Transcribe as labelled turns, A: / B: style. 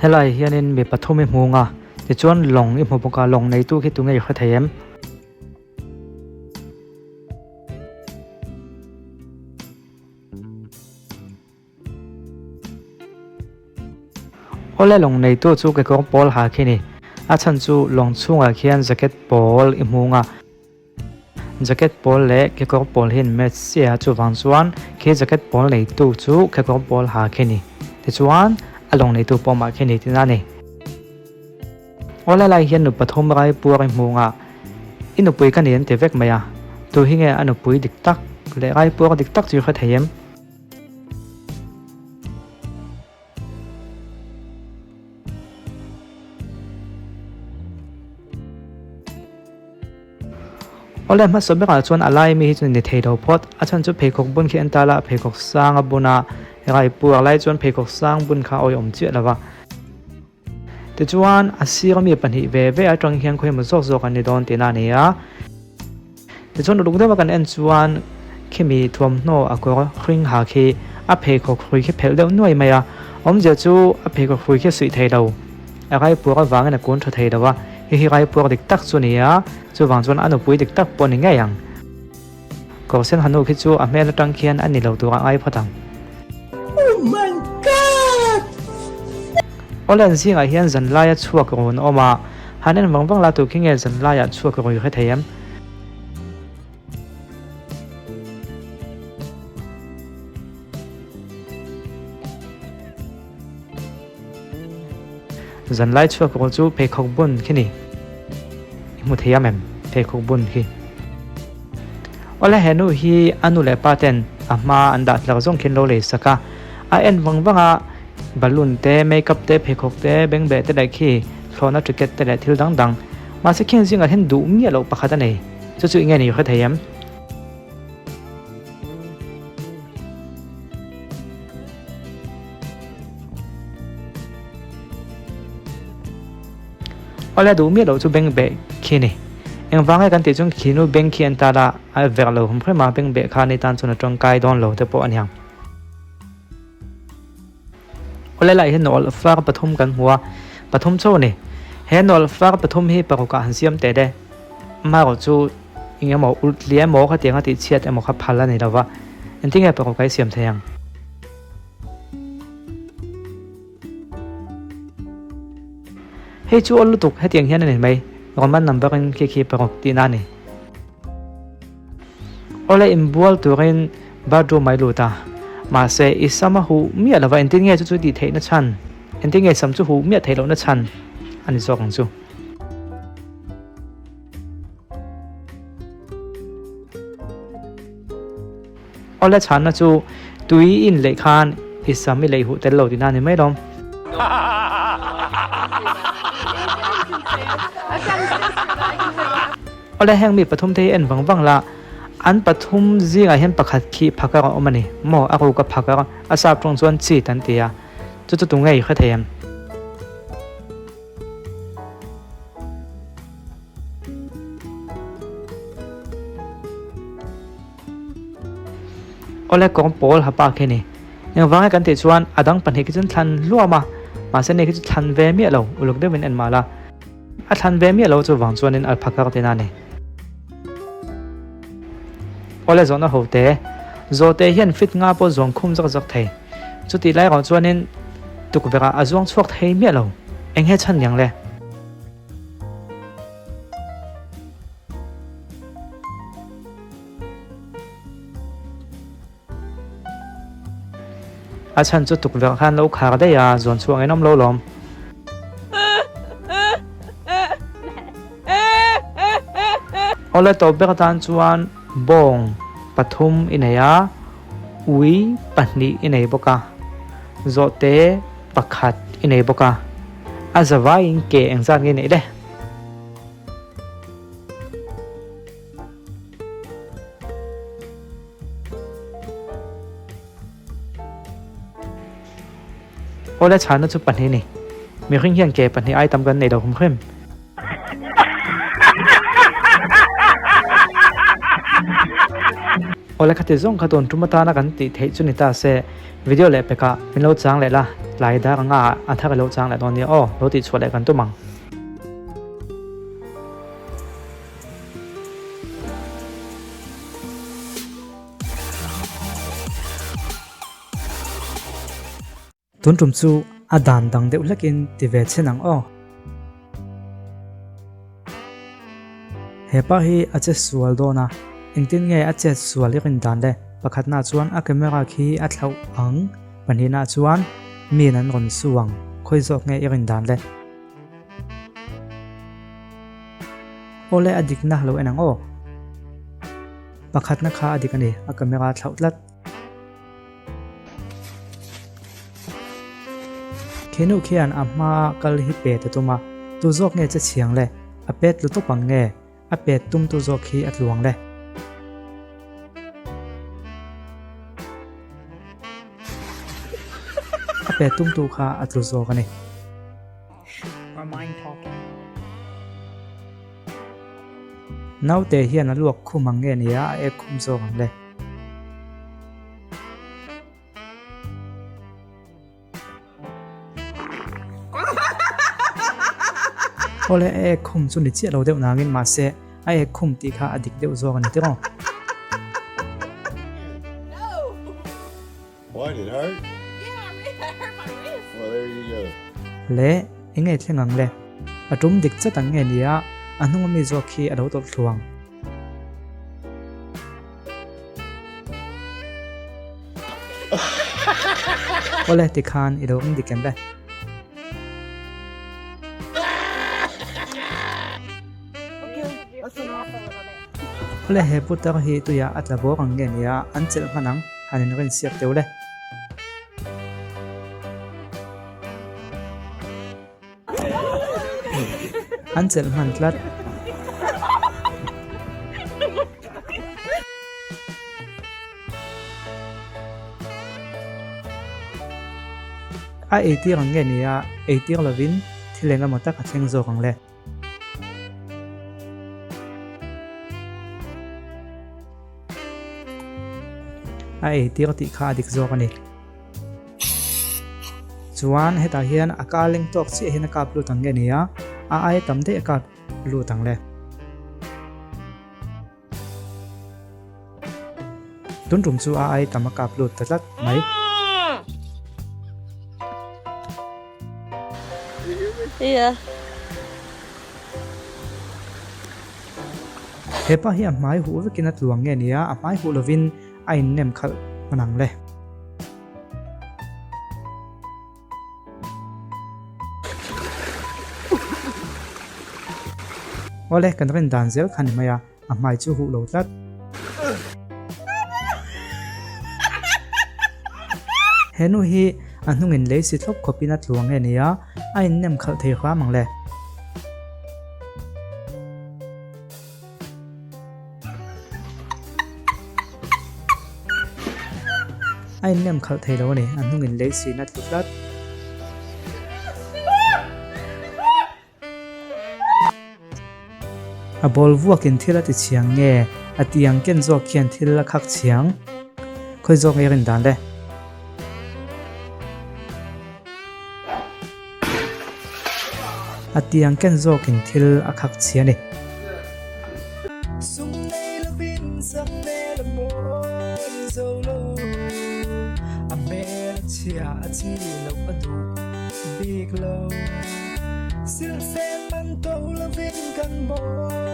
A: เฮลัยเฮียนินมีปฐมหงอ่ะจะชวนหลงอิมพงกาหลงในตู้คิดตัวไงอยู่ข้าเทียมโอเล่หลงในตู้จูเกกบอลหาคินี่อาชันจูหลงช่วงอาเขียนแจ็คเก็ตบอลอิมหงอ่ะแจ็คเก็ตบอลเล็กเกกบอลเห็นเมสเซียจูฟังชวนเคแจ็คเก็ตบอลในตู้จูเกกบอลหาคินี่แต่ชวนอลงในตู้ปอมาคินี่ที่นั่นนี่โอเล่ไล่เฮียนหนุปฐมไรปัวไรหงอ่ะอินุปุยกันเห็นเทเวกไหมอ่ะตัวหิ้งอนุปุยดิกตักและไรปัวดิกตักจูข้าเทียมโอเล่มาสมัยก่อนชวนอะไรมีจนในเทดพอดอาจารย์จะเพกกบุญเขียนตาละเพกกสร้างบุญอะไรปัวอะไรจนเพกกสร้างบุญข้าอยเจือแล้ววะแต่ชวนอาศัยก็มีปัญหาเว่จังเฮียงคุยมาโซกันในดอนตีนานี่อ่ะแต่ชวนลูกเด็กมากันเอ็นชวนแค่มีทวมโนอะก็ครึ่งหาคีอาเพกกคุยแค่เพลเดียวหน่วยไหมอ่ะจะจูอาเพกกคุยแค่สุดเทดาวอะไรปัวก็วางในกุนทุเทดาวะเฮียไรปัวเด็กตักส่วนนี้อ่ะจูวางจวนอนุปุยเด็กตักปนยังไงยังก็เส้นหันุคิดจูอเมริกันเขียนอันนี้เราตัวไอ้พอดัง
B: Oh my God
A: โอเล่นสิ่งไอเฮียนจันลายชัวกรุนออกมาฮันนั่นวังลาตัวคิงเอจันลายชัวกรุนอยู่แค่เทียมจันลายชัวกรุนจูเพคกบุญแค่นี้มุทยามเพคกบุญขี้โอเล่เห็นฮีอนุเลปาเตนอามาอันดัดหลักส่งเข็นโลเลสกะไอเอ็นวังบอลลูนเต้เมคอัพเต้เพคกเต้เบงเบเต้ได้ขี้โคลนัทเก็ตเต้ได้ทิลดังมาสักแค่สิ่งเห็นดูมีอะไรปะขัดนี่จู่ๆเงี้ยนี่อยู่แค่เทียมโอเล่ดูมีอะไรจู่เบงเบขี้นี่เอ็งฟังให้กันติดจงขี้นูเบงขี้อันตาละไอเวลโลผมเพิ่งมาเบงเบคาในตานส่วนตรงกายดอนโลเตปอันยังโอเล่ไล่เห็นนอลฟ้าปฐมกันหัวปฐมโชนี่เห็นนอลฟ้าปฐมให้ปรากฏหันเสียมแต่ได้มาก็จู่ยังไงหมอเลี้ยหมอเขาเตียงเขาติดเชียดหมอเขาพันแล้วนี่เราว่าอันที่ไงปรากฏเสียมแทงให้จู่อลุตุกให้เตียงเฮียนเห็นไหมก่อนมันนำไปกันขี้ปรากฏตีนั่นนี่โอเล่อิมบัวตัวเรนบาดูไม่รู้ตามาเซอิสมาหูเมียละว่าเอ็นติ้งเงจู่ดีเทนัชันเอ็นติ้งเงสัมจู่หูเมียเทโลนัชันอันนี้สองจู่โอเล่ฉันนะจู่ตุยอินเลขานอิสามิเลหูเตลโลดีนั่นนี่ไม่ลงโอเล่แห่งมีปฐมเทเอ็นวังละอันปฐมจีไอเห็นประคัดขี้พักกันออกมานี่หมออากูกับพักกันอาสาตรงส่วนจีตันเตียจู่ตรงไงอยู่แค่เทียมโอเล่กองโปลฮับปากแค่นี้ยังฟังให้กันติดชวนอดังปัญหาคิดจนทันรั่วมาเส้นนี้คิดทันเวมีเราอุลกเดวินเอ็นมาละอัทันเวมีเราจะวางชวนในอัลพักกันที่นั่นนี่โอเล่จอนหัวเตะโจเตะเห็นฟิตงาปจงคุมจักไทยจุดที่ไล่ของชวนนี้ตุกเวลาอาจวงชวกไทยมีเราเอ็งให้ฉันยังเลยอาฉันจุดตุกเวลาขันเราขาได้ยาจนช่วงไอ้น้ำเราลมโอเล่ตัวเบกตันชวนบงปฐมอินเนียวิปันนีอินเนียบกาโจเตปักขัดอินเนียบกาอาจว่าอินเกอ็งซากินเด้โอเล่ฉันน่าจะปันนี้นี่มีเครื่องเฮียนเกปันนี้ไอ้ตำกันในดอกคมเข้ม ole khati zong khaton tumata na kan ti thei chuni ta se video le peka min lo chang le la lai da nga atha ka lo chang le don ni o lo ti chole kan tu mang tun tum chu adan dang deuh lakin ti ve chenang o hepa hi ache sual do na engtin nge ache sual rin dan le pakhat na chuan a camera khi a thlau ang panina chuan min an ron suwang khoi zok nge irin dan le ole adik na lo enang o pakhat na kha adik ani a camera thlau tlat khenu khian amma kal hi pe ta tuma tu zok nge cha chiang le a pet lu to pang nge a pet tum tu zok khi at luang le a pet tum tu kha at lu zok ani nau te hian a luak khumang nge nia a ek khum zok ang le ole e khum chu ni chia lo deuh nangin ma se a e khum ti kha adik deuh zo kan ti ro
C: Why did it hurt?
D: Yeah, it hurt my wrist.
C: Well, there you go.
A: le enge thlengang le atum dik chatang nge nia anung mi zo khi alo tol thluang ole ti khan ido ing dikem le ole he putar hi tu ya atlabo ang nge nia an chel manang hanin rin siak teule an chel man tlat a eti ang nge nia eti lovin thilenga mata ka theng zo kang le a eti ti kha dik zo kani chuan heta hian akaleng tok chi hin ka plu tang nge nia a ai tam de ka lu tang le tun tum chu a ai tam ka plu tatlat mai
D: Yeah.
A: hepa hi amai hu vekin at luang nge nia amai hu lovin a in nem khal manang le ole kan ren dan zel khan maya amai chu hu lo tlat henu hi anungin le si thlop khopin at luang nge nia a in nem khal thei khwa mang le ai nem khal thei lo ni anungin le si na tlat a bol vuakin thila ti chiang nge atiang ken zo khian thil la khak chiang khoi zo nge rin dan le atiang ken zo kin thil a khak chiani
B: Sung nay là bin sắc nay là môi dâu lâu à mẹ chia chi lâu bắt đủ big lâu xin xem ăn tàu là viên căn môi